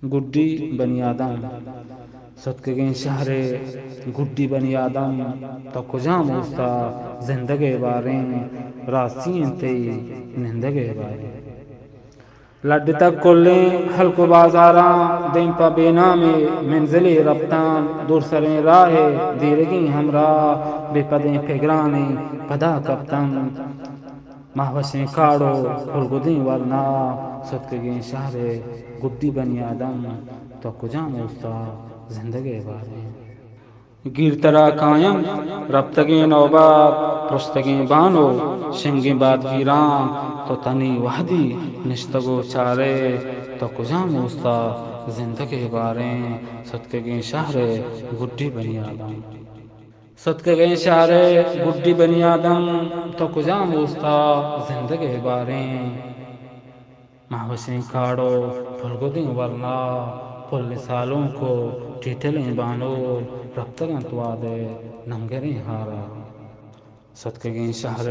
گڈی بنی آدم صدقگیں شہر گڈی بنی آدم تو کجا موستا زندگے باریں راستین تی نندگے باریں لڈ تک کلیں حلق و بازاراں دیم پا بے نامے منزل رفتان دور سریں راہ دیرگیں ہمراہ بے پدیں پگرانے پدا کپتم مہوشیں کاڑو کھلگدیں ورنا صدقگیں شہر گڈی بنی آدم تو کجا موستا زندگے باریں گیر ترا کائم ربتگیں نوبات پرستگیں بانو شنگیں باد گیران تو تنی وحدی نشتگو چارے تو کجا موستا زندگے باریں صدقگیں شہر گڈی بنی آدم صدقگیں شہر گڈی بنی آدم تو کجا موستا زندگے باریں مہوشیں کاڑو پھلگدیں ورنا پل سالوں کو ٹیٹلیں بانول رفتگاں توادے ننگریں ہارا صدقگیں شہر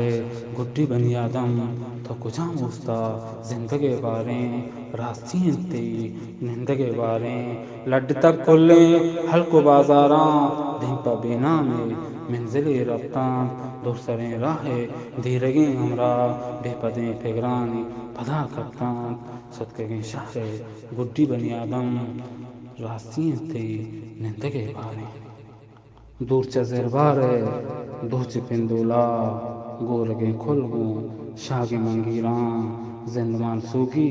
گڈی بنی آدم تو کجا موستا زندگے باریں راستین تی نندگے باریں لڈ تک کلیں حلق و بازاراں دہیں پا بے نامے منزل رفتان دور سریں راہ دیرگیں ہمراہ بے پدیں پگرانی پدا کپتان صدقگیں شہر گڈی بنی آدم راستین تی نندگے باریں دور چہ زربارے دوچ پندولا گورگیں کھلگوں شاگیں منگیراں زندمان سوگی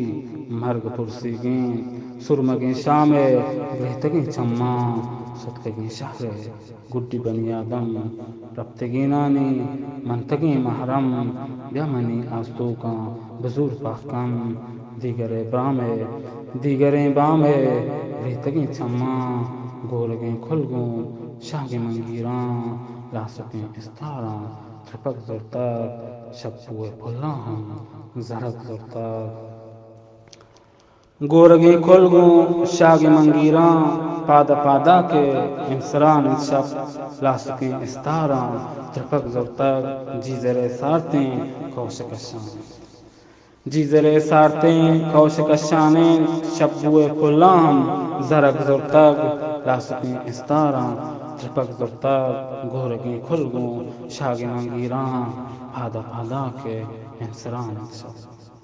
مرگ پرسیگیں سرمگیں شام گرہتگیں چماں صدقگیں شہر گڈی بنی آدم رفتگیں نانی منتگیں محرم بیامنی آستوکاں بزور پاکم دیگریں بام گرہتگیں چماں گورگیں کھلگوں شاگیں منگیراں لاسکیں استاراں ترپک زرتک شپوئے پھلاں ہم زرک زرتک گورگیں کھلگوں شاگیں منگیراں پادا پادا کے انسران شپ لاسکیں استاراں ترپک زرتک جیزرے سارتیں کوشکشان جیزرے سارتیں کوشکشانیں شپوئے پھلاں ہم زرک زرتک لاسکیں استاراں ترپک زرتک گورگیں کھلگوں شاگیں منگیراں پادا پادا کے انسران شپ